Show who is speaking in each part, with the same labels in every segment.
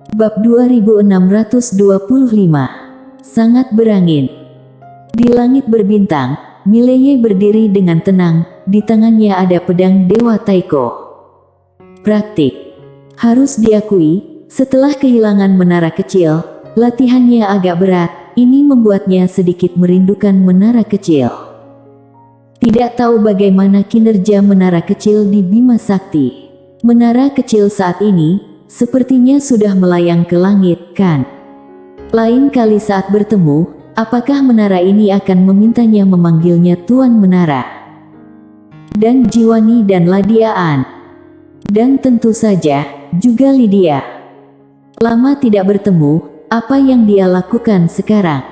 Speaker 1: Bab 2625. Sangat berangin. Di langit berbintang, Mileye berdiri dengan tenang, di tangannya ada pedang Dewa Taiko. Praktik. Harus diakui, setelah kehilangan menara kecil, latihannya agak berat, ini membuatnya sedikit merindukan menara kecil. Tidak tahu bagaimana kinerja menara kecil di Bima Sakti. Menara kecil saat ini sepertinya sudah melayang ke langit, kan? Lain kali saat bertemu, apakah menara ini akan memintanya memanggilnya Tuan Menara? Dan Jiwani dan Ladiaan. Dan tentu saja, juga Lydia. Lama tidak bertemu, apa yang dia lakukan sekarang?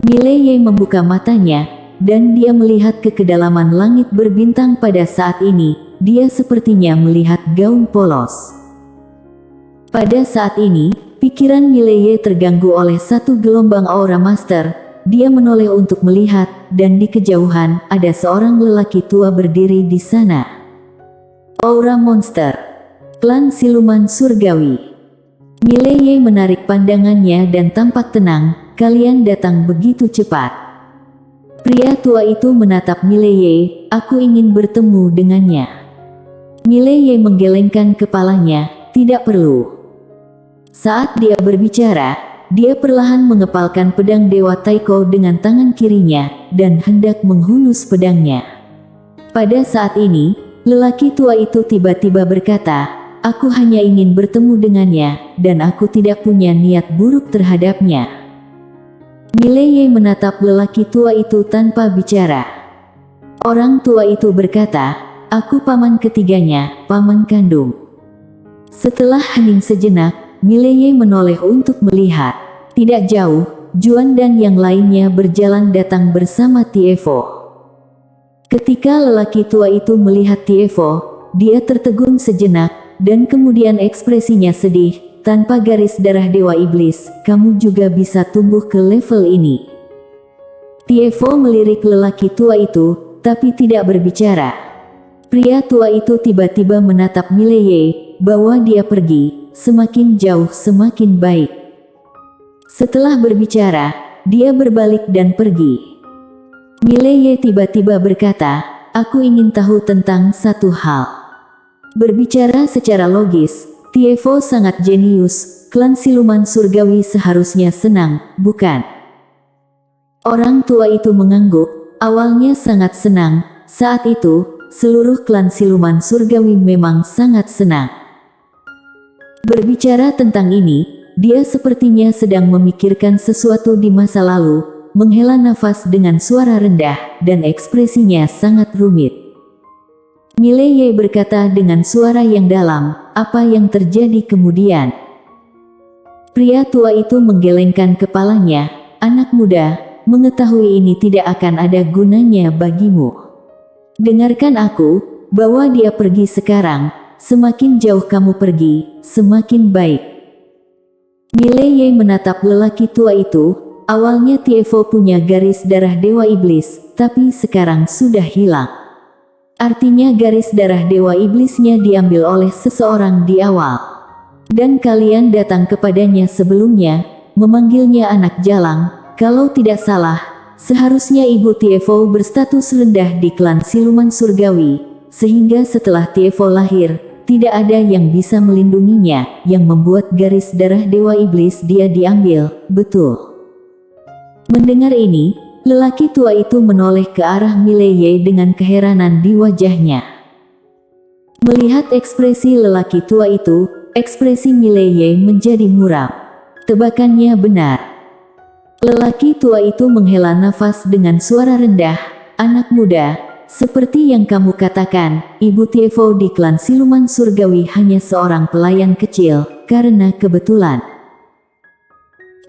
Speaker 1: Mileye membuka matanya, dan dia melihat ke kedalaman langit berbintang pada saat ini, dia sepertinya melihat gaun polos. Pada saat ini, pikiran Mileye terganggu oleh satu gelombang aura master. Dia menoleh untuk melihat, dan di kejauhan, ada seorang lelaki tua berdiri di sana. Aura monster. Klan siluman surgawi. Mileye menarik pandangannya dan tampak tenang, kalian datang begitu cepat. Pria tua itu menatap Mileye, aku ingin bertemu dengannya. Mileye menggelengkan kepalanya, tidak perlu. Saat dia berbicara, dia perlahan mengepalkan pedang Dewa Taiko dengan tangan kirinya, dan hendak menghunus pedangnya. Pada saat ini, lelaki tua itu tiba-tiba berkata, aku hanya ingin bertemu dengannya, dan aku tidak punya niat buruk terhadapnya. Mileye menatap lelaki tua itu tanpa bicara. Orang tua itu berkata, aku paman ketiganya, paman kandung. Setelah hening sejenak, Mileye menoleh untuk melihat. Tidak jauh, Juan dan yang lainnya berjalan datang bersama Tievo. Ketika lelaki tua itu melihat Tievo, dia tertegun sejenak, dan kemudian ekspresinya sedih. Tanpa garis darah Dewa Iblis, kamu juga bisa tumbuh ke level ini. Tievo melirik lelaki tua itu, tapi tidak berbicara. Pria tua itu tiba-tiba menatap Mileye, bawa dia pergi. Semakin jauh semakin baik. Setelah berbicara, dia berbalik dan pergi. Mileye tiba-tiba berkata, aku ingin tahu tentang satu hal. Berbicara secara logis, Tievo sangat jenius, klan siluman surgawi seharusnya senang, bukan? Orang tua itu mengangguk, awalnya sangat senang, saat itu, seluruh klan siluman surgawi memang sangat senang. Berbicara tentang ini, dia sepertinya sedang memikirkan sesuatu di masa lalu, menghela nafas dengan suara rendah, dan ekspresinya sangat rumit. Mileye berkata dengan suara yang dalam, apa yang terjadi kemudian? Pria tua itu menggelengkan kepalanya, anak muda, mengetahui ini tidak akan ada gunanya bagimu. Dengarkan aku, bawa dia pergi sekarang. Semakin jauh kamu pergi, semakin baik. Mileye menatap lelaki tua itu, awalnya Tievo punya garis darah Dewa Iblis, tapi sekarang sudah hilang. Artinya garis darah Dewa Iblisnya diambil oleh seseorang di awal. Dan kalian datang kepadanya sebelumnya, memanggilnya anak jalang, kalau tidak salah, seharusnya ibu Tievo berstatus rendah di klan siluman surgawi, sehingga setelah Tievo lahir, tidak ada yang bisa melindunginya, yang membuat garis darah Dewa Iblis dia diambil, betul. Mendengar ini, lelaki tua itu menoleh ke arah Mileye dengan keheranan di wajahnya. Melihat ekspresi lelaki tua itu, ekspresi Mileye menjadi muram. Tebakannya benar. Lelaki tua itu menghela nafas dengan suara rendah, anak muda, seperti yang kamu katakan, Ibu Tievo di klan siluman surgawi hanya seorang pelayan kecil, karena kebetulan.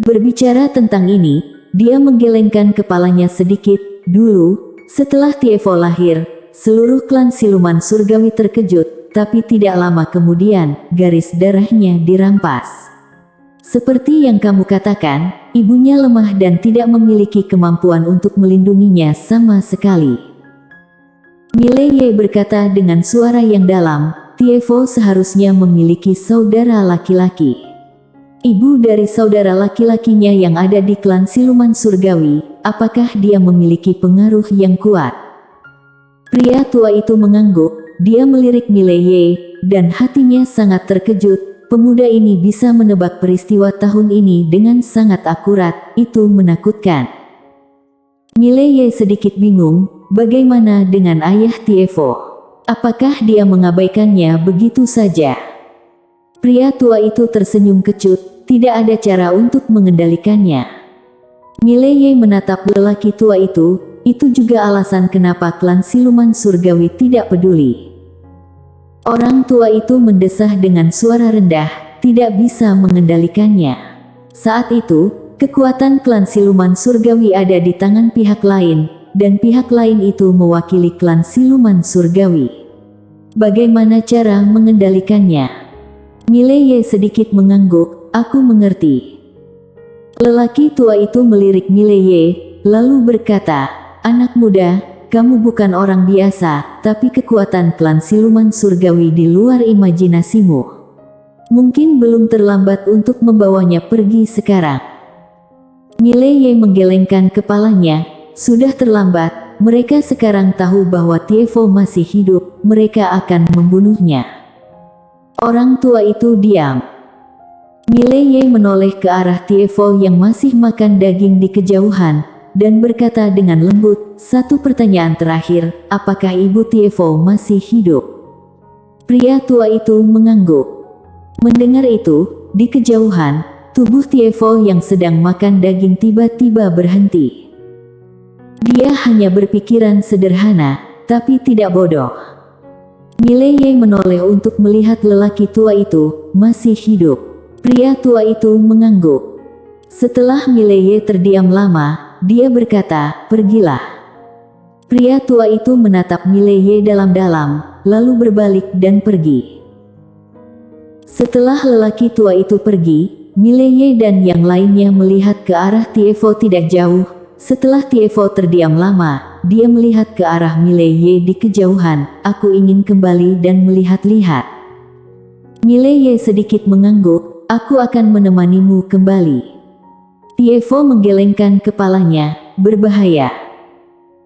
Speaker 1: Berbicara tentang ini, dia menggelengkan kepalanya sedikit. Dulu, setelah Tievo lahir, seluruh klan siluman surgawi terkejut, tapi tidak lama kemudian, garis darahnya dirampas. Seperti yang kamu katakan, ibunya lemah dan tidak memiliki kemampuan untuk melindunginya sama sekali. Mileye berkata dengan suara yang dalam, Tievo seharusnya memiliki saudara laki-laki. Ibu dari saudara laki-lakinya yang ada di klan siluman surgawi, apakah dia memiliki pengaruh yang kuat? Pria tua itu mengangguk, dia melirik Mileye, dan hatinya sangat terkejut. Pemuda ini bisa menebak peristiwa tahun ini dengan sangat akurat, itu menakutkan. Mileye sedikit bingung, bagaimana dengan ayah Tiefo? Apakah dia mengabaikannya begitu saja? Pria tua itu tersenyum kecut, tidak ada cara untuk mengendalikannya. Mileye menatap lelaki tua itu juga alasan kenapa klan siluman surgawi tidak peduli. Orang tua itu mendesah dengan suara rendah, tidak bisa mengendalikannya. Saat itu, kekuatan klan siluman surgawi ada di tangan pihak lain, dan pihak lain itu mewakili klan siluman surgawi. Bagaimana cara mengendalikannya? Mileye sedikit mengangguk, aku mengerti. Lelaki tua itu melirik Mileye, lalu berkata, anak muda, kamu bukan orang biasa, tapi kekuatan klan siluman surgawi di luar imajinasimu. Mungkin belum terlambat untuk membawanya pergi sekarang. Mileye menggelengkan kepalanya, sudah terlambat, mereka sekarang tahu bahwa Tiefo masih hidup, mereka akan membunuhnya. Orang tua itu diam. Mileye menoleh ke arah Tiefo yang masih makan daging di kejauhan, dan berkata dengan lembut, satu pertanyaan terakhir, apakah ibu Tiefo masih hidup? Pria tua itu mengangguk. Mendengar itu, di kejauhan, tubuh Tiefo yang sedang makan daging tiba-tiba berhenti. Dia hanya berpikiran sederhana, tapi tidak bodoh. Mileye menoleh untuk melihat lelaki tua itu, masih hidup. Pria tua itu mengangguk. Setelah Mileye terdiam lama, dia berkata, pergilah. Pria tua itu menatap Mileye dalam-dalam, lalu berbalik dan pergi. Setelah lelaki tua itu pergi, Mileye dan yang lainnya melihat ke arah Tiefo tidak jauh. Setelah Tiefo terdiam lama, dia melihat ke arah Mileye di kejauhan, aku ingin kembali dan melihat-lihat. Mileye sedikit mengangguk, aku akan menemanimu kembali. Tiefo menggelengkan kepalanya, berbahaya.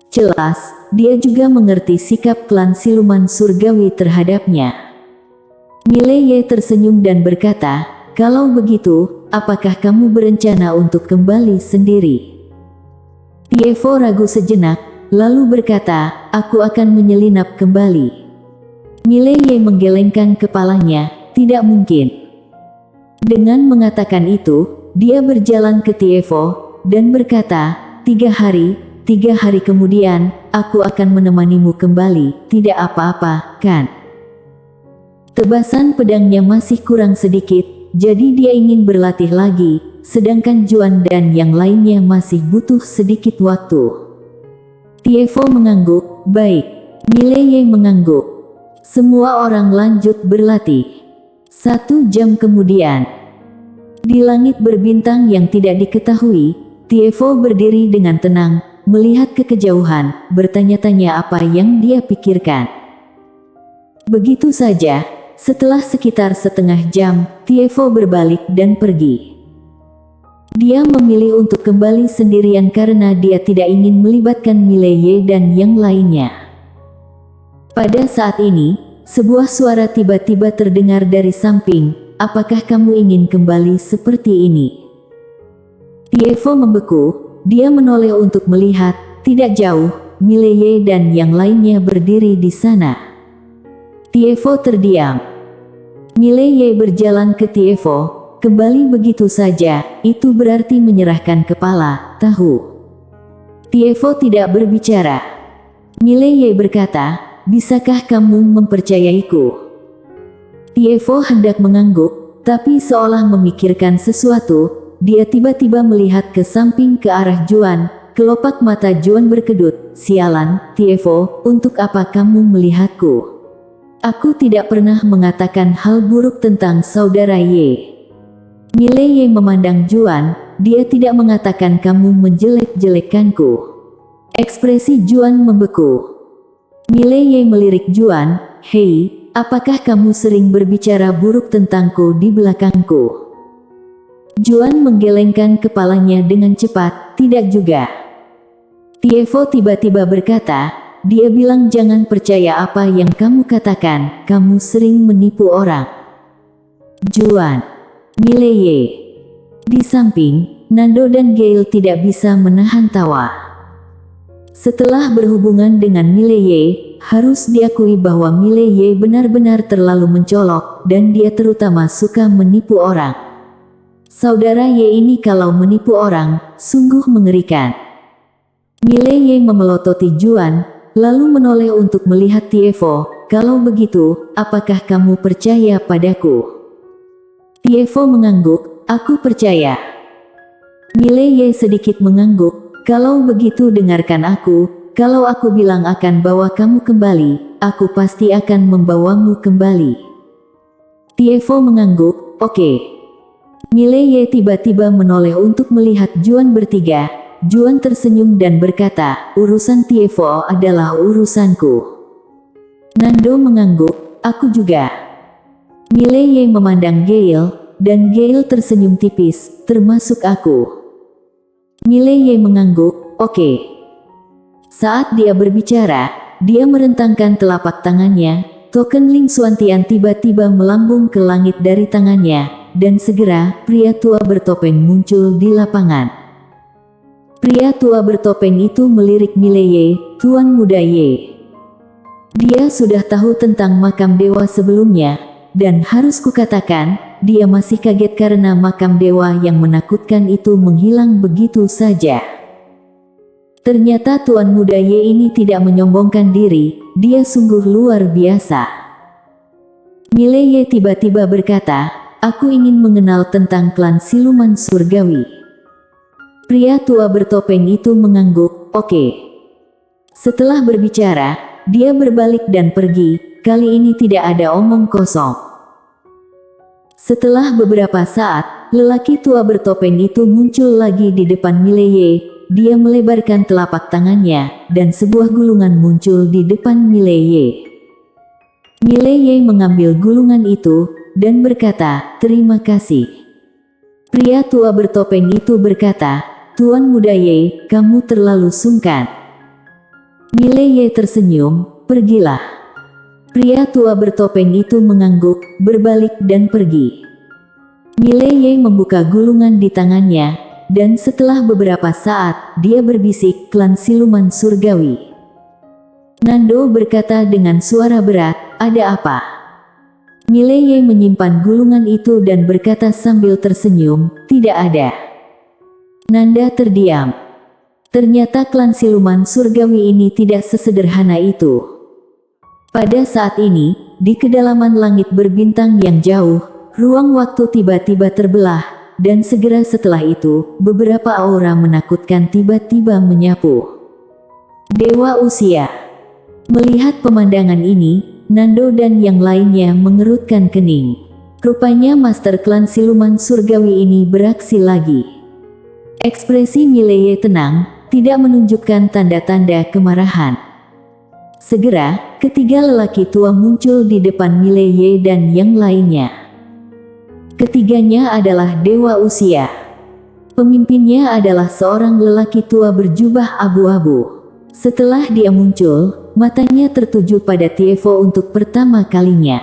Speaker 1: Jelas, dia juga mengerti sikap klan siluman surgawi terhadapnya. Mileye tersenyum dan berkata, kalau begitu, apakah kamu berencana untuk kembali sendiri? Tiefo ragu sejenak, lalu berkata, aku akan menyelinap kembali. Mileye menggelengkan kepalanya, tidak mungkin. Dengan mengatakan itu, dia berjalan ke Tiefo, dan berkata, 3 hari kemudian, aku akan menemanimu kembali, tidak apa-apa, kan? Tebasan pedangnya masih kurang sedikit, jadi dia ingin berlatih lagi, sedangkan Juan dan yang lainnya masih butuh sedikit waktu. Tiefo mengangguk, baik. Mileye mengangguk. Semua orang lanjut berlatih. 1 jam kemudian, di langit berbintang yang tidak diketahui, Tiefo berdiri dengan tenang, melihat ke kejauhan, bertanya-tanya apa yang dia pikirkan. Begitu saja, setelah sekitar setengah jam, Tiefo berbalik dan pergi. Dia memilih untuk kembali sendirian karena dia tidak ingin melibatkan Mileye dan yang lainnya. Pada saat ini, sebuah suara tiba-tiba terdengar dari samping, apakah kamu ingin kembali seperti ini? Tiefo membeku, dia menoleh untuk melihat, tidak jauh, Mileye dan yang lainnya berdiri di sana. Tiefo terdiam. Mileye berjalan ke Tiefo, kembali begitu saja, itu berarti menyerahkan kepala, tahu. Tiefo tidak berbicara. Mileye berkata, bisakah kamu mempercayaiku? Tiefo hendak mengangguk, tapi seolah memikirkan sesuatu, dia tiba-tiba melihat ke samping ke arah Juan, kelopak mata Juan berkedut, sialan, Tiefo, untuk apa kamu melihatku? Aku tidak pernah mengatakan hal buruk tentang saudara Ye. Mileye memandang Juan, dia tidak mengatakan kamu menjelek-jelekkanku. Ekspresi Juan membeku. Mileye melirik Juan, hei, apakah kamu sering berbicara buruk tentangku di belakangku? Juan menggelengkan kepalanya dengan cepat, tidak juga. Tiefo tiba-tiba berkata, dia bilang jangan percaya apa yang kamu katakan, kamu sering menipu orang. Juan, Mileye. Di samping, Nando dan Gale tidak bisa menahan tawa. Setelah berhubungan dengan Mileye, harus diakui bahwa Mileye benar-benar terlalu mencolok, dan dia terutama suka menipu orang. Saudara Ye ini kalau menipu orang, sungguh mengerikan. Mileye memelototi Juan, lalu menoleh untuk melihat Tiefo. Kalau begitu, apakah kamu percaya padaku? Tiefo mengangguk, aku percaya. Mileye sedikit mengangguk, kalau begitu dengarkan aku, kalau aku bilang akan bawa kamu kembali, aku pasti akan membawamu kembali. Tiefo mengangguk, oke. Mileye tiba-tiba menoleh untuk melihat Juan bertiga. Juan tersenyum dan berkata, urusan Tiefo adalah urusanku. Nando mengangguk, aku juga. Mileye memandang Gale, dan Gale tersenyum tipis, termasuk aku. Mileye mengangguk, oke. Saat dia berbicara, dia merentangkan telapak tangannya, token Ling Xuantian tiba-tiba melambung ke langit dari tangannya, dan segera, pria tua bertopeng muncul di lapangan. Pria tua bertopeng itu melirik Mileye, Tuan Muda Ye. Dia sudah tahu tentang makam dewa sebelumnya, dan harus kukatakan, dia masih kaget karena makam dewa yang menakutkan itu menghilang begitu saja. Ternyata Tuan Muda Ye ini tidak menyombongkan diri, dia sungguh luar biasa. Mileye tiba-tiba berkata, aku ingin mengenal tentang klan siluman surgawi. Pria tua bertopeng itu mengangguk, oke. Setelah berbicara, dia berbalik dan pergi, kali ini tidak ada omong kosong. Setelah beberapa saat, lelaki tua bertopeng itu muncul lagi di depan Mileye. Dia melebarkan telapak tangannya, dan sebuah gulungan muncul di depan Mileye. Mileye mengambil gulungan itu, dan berkata, terima kasih. Pria tua bertopeng itu berkata, Tuan Muda Ye, kamu terlalu sungkan. Mileye tersenyum, pergilah. Pria tua bertopeng itu mengangguk, berbalik dan pergi. Mileye membuka gulungan di tangannya, dan setelah beberapa saat, dia berbisik, klan siluman surgawi. Nando berkata dengan suara berat, ada apa? Mileye menyimpan gulungan itu dan berkata sambil tersenyum, tidak ada. Nanda terdiam. Ternyata klan siluman surgawi ini tidak sesederhana itu. Pada saat ini, di kedalaman langit berbintang yang jauh, ruang waktu tiba-tiba terbelah, dan segera setelah itu, beberapa aura menakutkan tiba-tiba menyapu. Dewa Usia. Melihat pemandangan ini, Nando dan yang lainnya mengerutkan kening. Rupanya Master Klan Siluman Surgawi ini beraksi lagi. Ekspresi Mileye tenang, tidak menunjukkan tanda-tanda kemarahan. Segera, ketiga lelaki tua muncul di depan Mileye dan yang lainnya. Ketiganya adalah Dewa Usia. Pemimpinnya adalah seorang lelaki tua berjubah abu-abu. Setelah dia muncul, matanya tertuju pada Tiefo untuk pertama kalinya.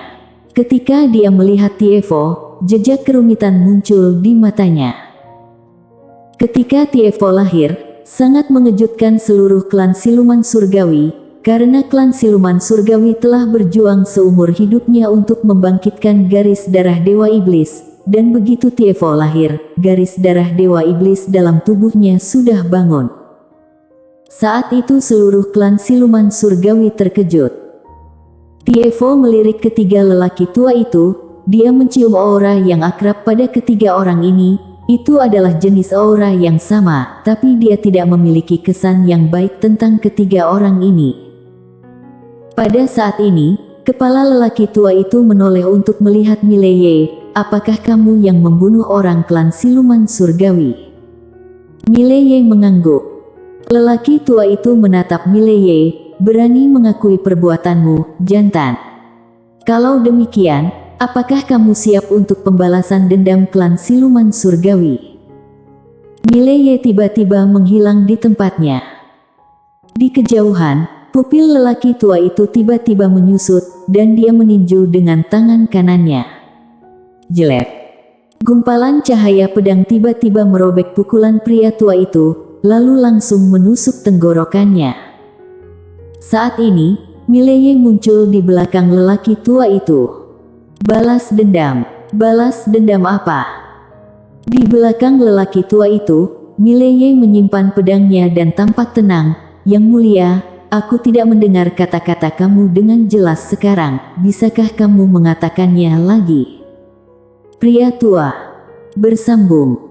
Speaker 1: Ketika dia melihat Tiefo, jejak kerumitan muncul di matanya. Ketika Tiefo lahir, sangat mengejutkan seluruh klan siluman surgawi, karena klan siluman surgawi telah berjuang seumur hidupnya untuk membangkitkan garis darah Dewa Iblis, dan begitu Tiefo lahir, garis darah Dewa Iblis dalam tubuhnya sudah bangun. Saat itu seluruh klan siluman surgawi terkejut. Tiefo melirik ketiga lelaki tua itu, dia mencium aura yang akrab pada ketiga orang ini. Itu adalah jenis aura yang sama, tapi dia tidak memiliki kesan yang baik tentang ketiga orang ini. Pada saat ini, kepala lelaki tua itu menoleh untuk melihat Mileye, apakah kamu yang membunuh orang klan siluman surgawi? Mileye mengangguk. Lelaki tua itu menatap Mileye, berani mengakui perbuatanmu, jantan. Kalau demikian, apakah kamu siap untuk pembalasan dendam klan siluman surgawi? Mileye tiba-tiba menghilang di tempatnya. Di kejauhan, pupil lelaki tua itu tiba-tiba menyusut, dan dia meninju dengan tangan kanannya. Jelek. Gumpalan cahaya pedang tiba-tiba merobek pukulan pria tua itu, lalu langsung menusuk tenggorokannya. Saat ini, Mileye muncul di belakang lelaki tua itu. Balas dendam. Balas dendam apa? Di belakang lelaki tua itu, Mileye menyimpan pedangnya dan tampak tenang. Yang mulia, aku tidak mendengar kata-kata kamu dengan jelas sekarang. Bisakah kamu mengatakannya lagi? Pria tua bersambung.